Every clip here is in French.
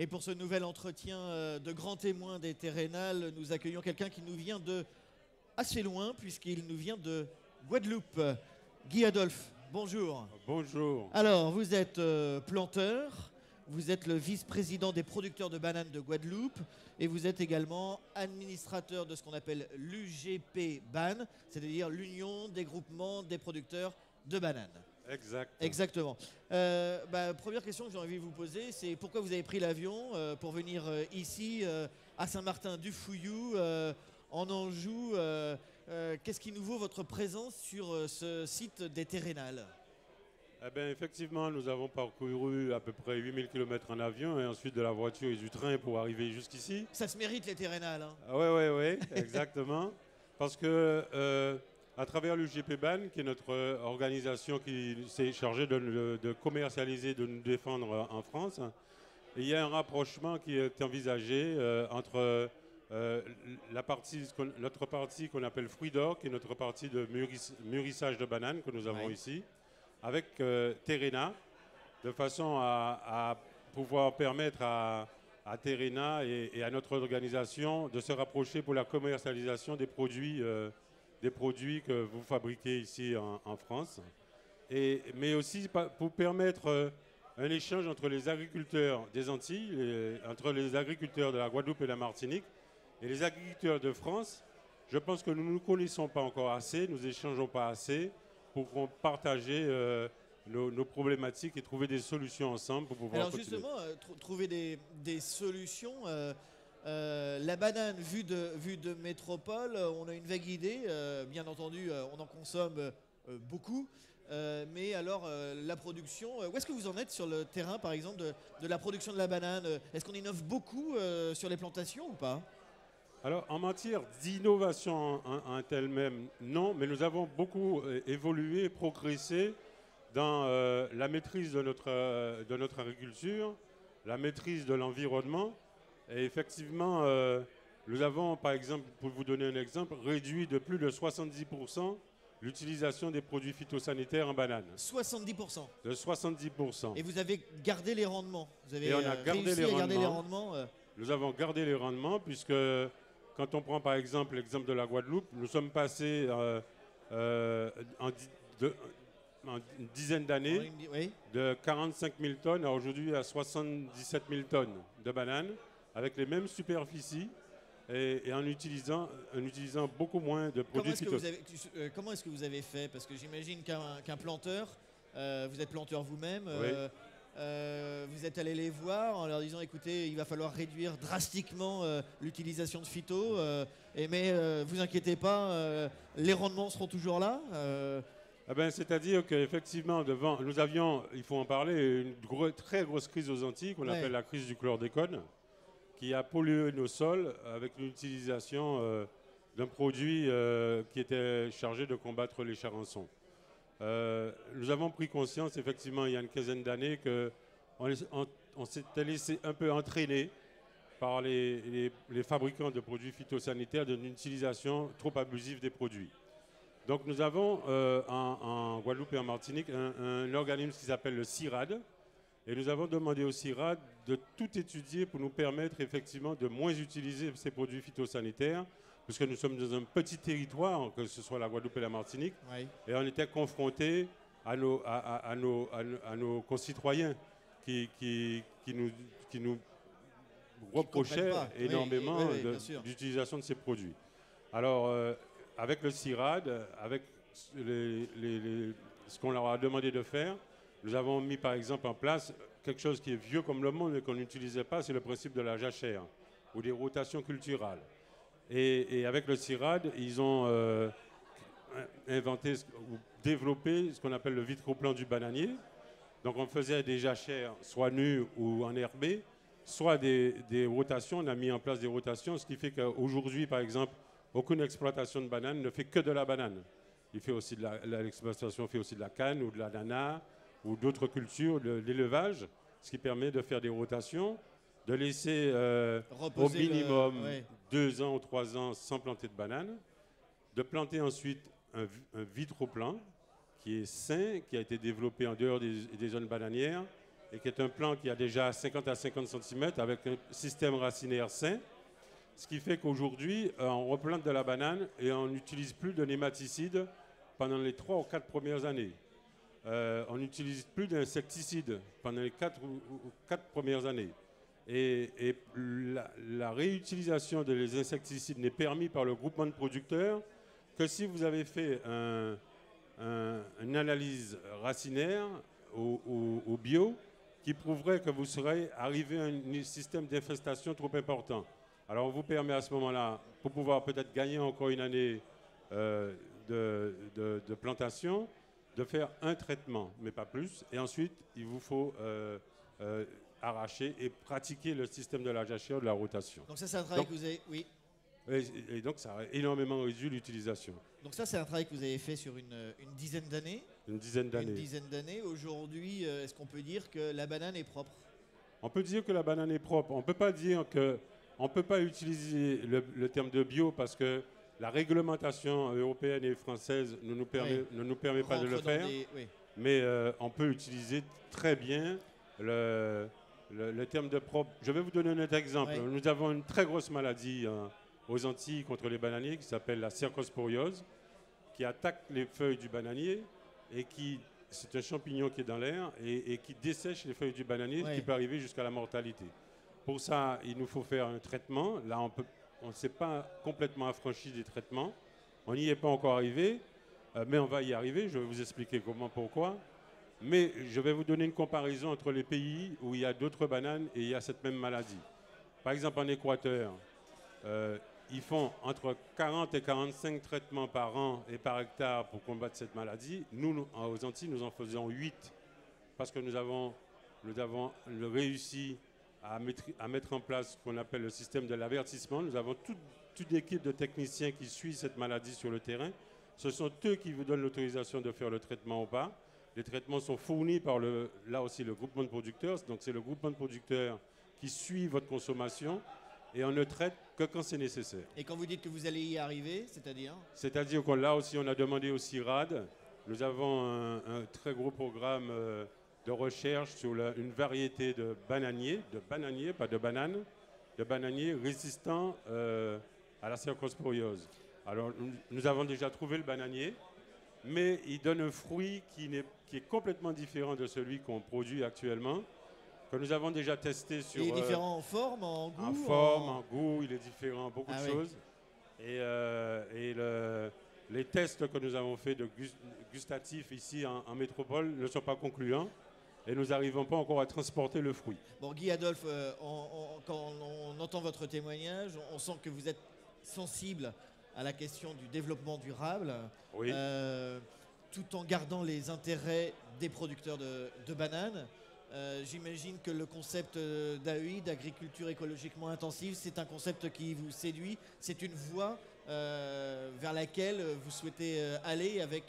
Et pour ce nouvel entretien de grands témoins des Terrénales, nous accueillons quelqu'un qui nous vient de assez loin, puisqu'il nous vient de Guadeloupe. Guy Adolphe, bonjour. Bonjour. Alors, vous êtes planteur, vous êtes le vice-président des producteurs de bananes de Guadeloupe, et vous êtes également administrateur de ce qu'on appelle l'UGP BAN, c'est-à-dire l'Union des groupements des producteurs de bananes. Exact. Exactement. Première question que j'ai envie de vous poser, c'est pourquoi vous avez pris l'avion pour venir ici, à Saint-Martin-du-Fouillou, en Anjou. Qu'est-ce qui nous vaut votre présence sur ce site des Terrénales? Eh bien, effectivement, nous avons parcouru à peu près 8000 km en avion et ensuite de la voiture et du train pour arriver jusqu'ici. Ça se mérite les Terrénales. Hein. Oui, exactement. Parce que à travers l'UGP BAN, qui est notre organisation qui s'est chargée de commercialiser, de nous défendre en France, il y a un rapprochement qui est envisagé entre notre partie qu'on appelle fruits d'or, qui est notre partie de mûrissage de bananes que nous avons ici, avec Terrena, de façon à pouvoir permettre à Terrena et à notre organisation de se rapprocher pour la commercialisation des produits que vous fabriquez ici en France, mais aussi pour permettre un échange entre les agriculteurs des Antilles, entre les agriculteurs de la Guadeloupe et de la Martinique, et les agriculteurs de France. Je pense que nous ne nous connaissons pas encore assez, nous n'échangeons pas assez pour partager nos problématiques et trouver des solutions ensemble pour pouvoir Alors continuer. justement, trouver des solutions. La banane, vue de métropole, on a une vague idée. Bien entendu, on en consomme beaucoup. Mais alors, la production, où est-ce que vous en êtes sur le terrain, par exemple, de la production de la banane? Est-ce qu'on innove beaucoup sur les plantations ou pas? Alors, en matière d'innovation en elle-même, non, mais nous avons beaucoup évolué, progressé dans la maîtrise de notre agriculture, la maîtrise de l'environnement. Et effectivement, nous avons, par exemple, pour vous donner un exemple, réduit de plus de 70% l'utilisation des produits phytosanitaires en banane. 70%. De 70%. Et vous avez gardé les rendements. Vous avez Et on a gardé réussi à garder les rendements. Nous avons gardé les rendements puisque quand on prend par exemple l'exemple de la Guadeloupe, nous sommes passés en une dizaine d'années de 45 000 tonnes à aujourd'hui à 77 000 tonnes de bananes avec les mêmes superficies et en utilisant beaucoup moins de produits phytosanitaires. Comment est-ce que vous avez fait? Parce que j'imagine qu'un planteur, vous êtes planteur vous-même, vous êtes allé les voir en leur disant écoutez, il va falloir réduire drastiquement l'utilisation de phyto, mais vous inquiétez pas, les rendements seront toujours là. C'est-à-dire qu'effectivement, nous avions, il faut en parler, une très grosse crise aux Antilles qu'on appelle la crise du chlordécone, qui a pollué nos sols avec l'utilisation d'un produit qui était chargé de combattre les charançons. Nous avons pris conscience, effectivement, il y a une quinzaine d'années, qu'on s'était laissé un peu entraîner par les fabricants de produits phytosanitaires d'une utilisation trop abusive des produits. Donc nous avons en Guadeloupe et en Martinique un organisme qui s'appelle le CIRAD, et nous avons demandé au CIRAD de tout étudier pour nous permettre effectivement de moins utiliser ces produits phytosanitaires, puisque nous sommes dans un petit territoire, que ce soit la Guadeloupe et la Martinique, et on était confrontés à nos concitoyens qui nous reprochaient énormément d'utilisation de ces produits. Alors, avec le CIRAD, avec ce qu'on leur a demandé de faire, nous avons mis par exemple en place quelque chose qui est vieux comme le monde et qu'on n'utilisait pas, c'est le principe de la jachère ou des rotations culturales. Et avec le CIRAD, ils ont inventé ou développé ce qu'on appelle le vitroplan du bananier. Donc on faisait des jachères soit nues ou enherbées, soit des rotations. On a mis en place des rotations, ce qui fait qu'aujourd'hui, par exemple, aucune exploitation de banane ne fait que de la banane. L'exploitation fait aussi de la canne ou de l'ananas ou d'autres cultures, de l'élevage, ce qui permet de faire des rotations, de laisser au minimum 2 ans ou 3 ans sans planter de banane, de planter ensuite un vitroplan qui est sain, qui a été développé en dehors des zones bananières et qui est un plant qui a déjà 50 à 50 cm avec un système racinaire sain. Ce qui fait qu'aujourd'hui, on replante de la banane et on n'utilise plus de nématicides pendant les 3 ou 4 premières années. On n'utilise plus d'insecticides pendant les 4 premières années. Et la réutilisation des insecticides n'est permise par le groupement de producteurs que si vous avez fait une analyse racinaire au bio qui prouverait que vous serez arrivé à un système d'infestation trop important. Alors on vous permet à ce moment-là, pour pouvoir peut-être gagner encore une année de plantation, de faire un traitement, mais pas plus. Et ensuite, il vous faut arracher et pratiquer le système de la jachère, de la rotation. Donc ça, c'est un travail que vous avez... Oui. Et donc, ça a énormément réduit l'utilisation. Donc ça, c'est un travail que vous avez fait sur une dizaine d'années. Une dizaine d'années. Une dizaine d'années. Aujourd'hui, est-ce qu'on peut dire que la banane est propre? On peut dire que la banane est propre. On ne peut pas dire que... On ne peut pas utiliser le terme de bio parce que la réglementation européenne et française ne nous permet pas de le faire. Mais on peut utiliser très bien le terme de propre. Je vais vous donner un autre exemple. Oui. Nous avons une très grosse maladie aux Antilles contre les bananiers qui s'appelle la cercosporiose, qui attaque les feuilles du bananier et c'est un champignon qui est dans l'air et qui dessèche les feuilles du bananier, qui peut arriver jusqu'à la mortalité. Pour ça, il nous faut faire un traitement. Là, on ne s'est pas complètement affranchi des traitements. On n'y est pas encore arrivé, mais on va y arriver. Je vais vous expliquer comment, pourquoi. Mais je vais vous donner une comparaison entre les pays où il y a d'autres bananes et il y a cette même maladie. Par exemple, en Équateur, ils font entre 40 et 45 traitements par an et par hectare pour combattre cette maladie. Nous, aux Antilles, nous en faisons 8 parce que nous avons réussi à mettre en place ce qu'on appelle le système de l'avertissement. Nous avons toute équipe de techniciens qui suit cette maladie sur le terrain. Ce sont eux qui vous donnent l'autorisation de faire le traitement ou pas. Les traitements sont fournis par là aussi le groupement de producteurs. Donc c'est le groupement de producteurs qui suit votre consommation et on ne traite que quand c'est nécessaire. Et quand vous dites que vous allez y arriver, c'est-à-dire? C'est-à-dire que là aussi on a demandé au CIRAD. Nous avons un très gros programme de recherche sur une variété de bananiers, pas de bananes, de bananiers résistants à la cercosporiose. Alors, nous avons déjà trouvé le bananier, mais il donne un fruit qui est complètement différent de celui qu'on produit actuellement, que nous avons déjà testé sur... Il est différent en forme, en goût? En forme, en goût, il est différent en beaucoup de choses. Et les tests que nous avons faits de gustatifs ici en métropole ne sont pas concluants. Et nous n'arrivons pas encore à transporter le fruit. Bon, Guy Adolphe, quand on entend votre témoignage, on sent que vous êtes sensible à la question du développement durable, oui. Tout en gardant les intérêts des producteurs de bananes. J'imagine que le concept d'AEI, d'agriculture écologiquement intensive, c'est un concept qui vous séduit. C'est une voie vers laquelle vous souhaitez aller avec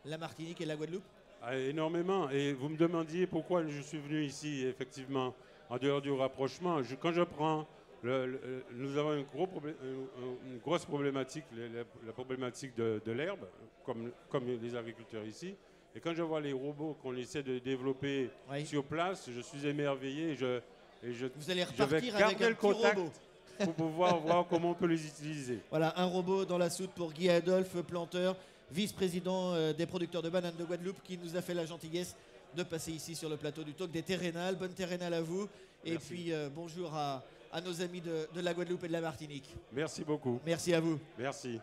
la Martinique et la Guadeloupe? Énormément. Et vous me demandiez pourquoi je suis venu ici, effectivement, en dehors du rapprochement. Quand je prends... nous avons une grosse problématique, la problématique de l'herbe, comme les agriculteurs ici. Et quand je vois les robots qu'on essaie de développer sur place, je suis émerveillé. Vous allez repartir avec un petit robot pour pouvoir voir comment on peut les utiliser. Voilà, un robot dans la soude pour Guy Adolphe, planteur, vice-président des producteurs de bananes de Guadeloupe, qui nous a fait la gentillesse de passer ici sur le plateau du Talk des Terrénales. Bonne Terrénale à vous. Et Merci. Puis bonjour à nos amis de la Guadeloupe et de la Martinique. Merci beaucoup. Merci à vous. Merci.